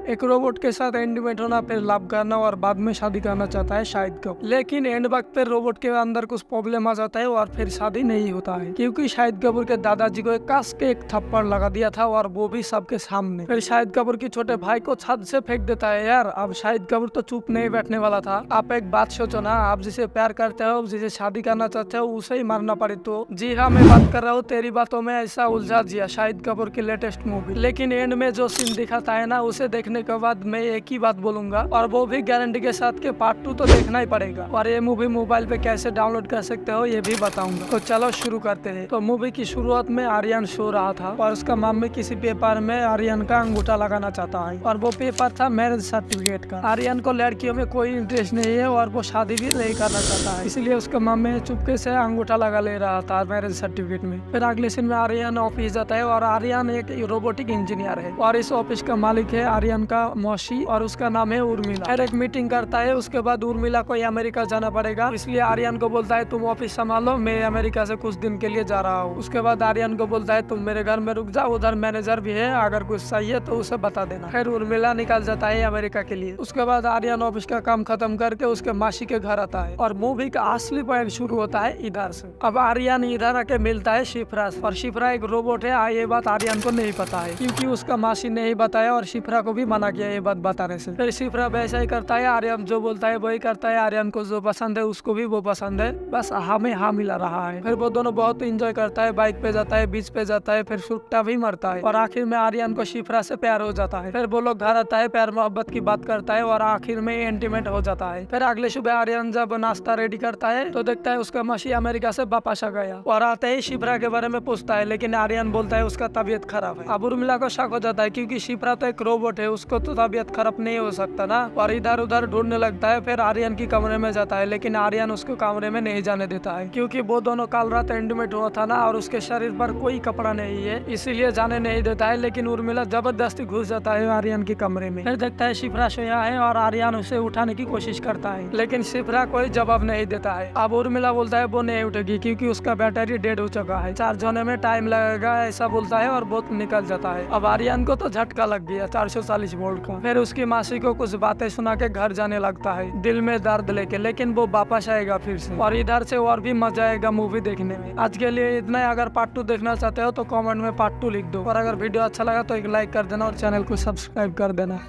एक रोबोट के साथ इंटीमेट होना, फिर लव करना और बाद में शादी करना चाहता है शाहिद कपूर। लेकिन एंड वक्त पे रोबोट के अंदर कुछ प्रॉब्लम आ जाता है और फिर शादी नहीं होता है, क्योंकि शाहिद कपूर के दादाजी को कस के एक थप्पड़ लगा दिया था और वो भी सबके सामने। फिर शाहिद कपूर के छोटे भाई को छत से फेंक देता है। यार अब शाहिद कपूर तो चुप नहीं बैठने वाला था। आप एक बात सोचो ना, आप जिसे प्यार करते हो, जिसे शादी करना चाहते हो, उसे ही मारना पड़े तो। जी हाँ, मैं बात कर रहा हूँ तेरी बातों में ऐसा उलझा जिया, शाहिद कपूर की लेटेस्ट मूवी। लेकिन एंड में जो सीन दिखाता है ना, उसे देखने के बाद मैं एक ही बात बोलूंगा, और वो भी गारंटी के साथ कि पार्ट 2 तो देखना ही पड़ेगा। और ये मूवी मोबाइल पे कैसे डाउनलोड कर सकते हो ये भी बताऊंगा। तो चलो शुरू करते हैं। तो मूवी की शुरुआत में आर्यन सो रहा था और उसका मम्मी किसी पेपर में आर्यन का अंगूठा लगाना चाहता है, और वो पेपर था मैरिज सर्टिफिकेट का। आर्यन को लड़कियों में कोई इंटरेस्ट नहीं है और वो शादी भी नहीं करना चाहता है, इसलिए उसका मम्मी चुपके से अंगूठा लगा ले रहा था मैरिज सर्टिफिकेट में। फिर अगले सीन में आर्यन ऑफिस जाता है और आर्यन एक रोबोटिक इंजीनियर है और इस ऑफिस का मालिक है आर्यन का मौसी, और उसका नाम है उर्मिला। फिर एक मीटिंग करता है। उसके बाद उर्मिला को अमेरिका जाना पड़ेगा, इसलिए आर्यन को बोलता है तुम ऑफिस संभालो, मैं अमेरिका से कुछ दिन के लिए जा रहा हूँ। उसके बाद आर्यन को बोलता है तुम मेरे घर में रुक जाओ, उधर मैनेजर भी है, अगर कुछ चाहिए तो उसे बता देना। फिर उर्मिला निकल जाता है अमेरिका के लिए। उसके बाद आर्यन ऑफिस का काम खत्म करके उसके मासी के घर आता है और मूवी का असली पॉइंट शुरू होता है इधर से। अब आर्यन इधर आके मिलता है शिफ्रा से, और शिफ्रा एक रोबोट है। ये बात आर्यन को नहीं पता है, क्योंकि उसका मासी ने ही बताया और शिफ्रा को भी मना किया ये बात बताने से। फिर शिफ्रा वैसा ही करता है, आर्यन जो बोलता है वही करता है। आर्यन को जो पसंद है उसको भी वो पसंद है, बस हमें हाँ मिला रहा है। फिर वो दोनों बहुत इंजॉय करता है, बाइक पे जाता है, बीच पे जाता है, फिर सुट्टा भी मरता है, और आखिर में आर्यन को शिफ्रा से प्यार हो जाता है। फिर वो लोग घर आता है, प्यार मोहब्बत की बात करता है और आखिर में इंटीमेट हो जाता है। फिर अगले सुबह आर्यन जब नाश्ता रेडी करता है तो देखता है उसका मासी अमेरिका से वापस आ गया, और आते ही शिफ्रा के बारे में पूछता है, लेकिन आर्यन बोलता है उसका तबीयत खराब है। अब उर्मिला को शक हो जाता है, क्योंकि शिफ्रा तो एक रोबोट है, उसको तो तबीयत खराब नहीं हो सकता ना, और इधर उधर ढूंढने लगता है। फिर आर्यन की कमरे में जाता है, लेकिन आर्यन उसको कमरे में नहीं जाने देता है, क्योंकि वो दोनों कल रात इंटीमेट हुआ था ना, और उसके शरीर पर कोई कपड़ा नहीं है, इसीलिए जाने नहीं देता है। लेकिन उर्मिला जबरदस्ती घुस जाता है आर्यन के कमरे में। फिर देखता है शिफ्रा सोया है और आर्यन उसे उठाने की कोशिश करता है, लेकिन शिफ्रा कोई जवाब नहीं देता है। अब उर्मिला बोलता है वो नहीं उठेगी, क्योंकि उसका बैटरी डेड हो चुका है, चार्ज होने में टाइम लगेगा, ऐसा बोलता है और वो निकल जाता है। अब आर्यन को तो झटका लग गया 440 वोल्ट का। फिर उसकी मासी को कुछ बातें सुना के घर जाने लगता है दिल में दर्द लेके, लेकिन वो वापस आएगा फिर से, और इधर से और भी मजा आएगा मूवी देखने में। आज के लिए इतना ही। अगर पार्ट 2 देखना चाहते हो तो कमेंट में पार्ट 2 लिख दो, और अगर वीडियो अच्छा लगा तो एक लाइक कर देना और चैनल को सब्सक्राइब कर देना।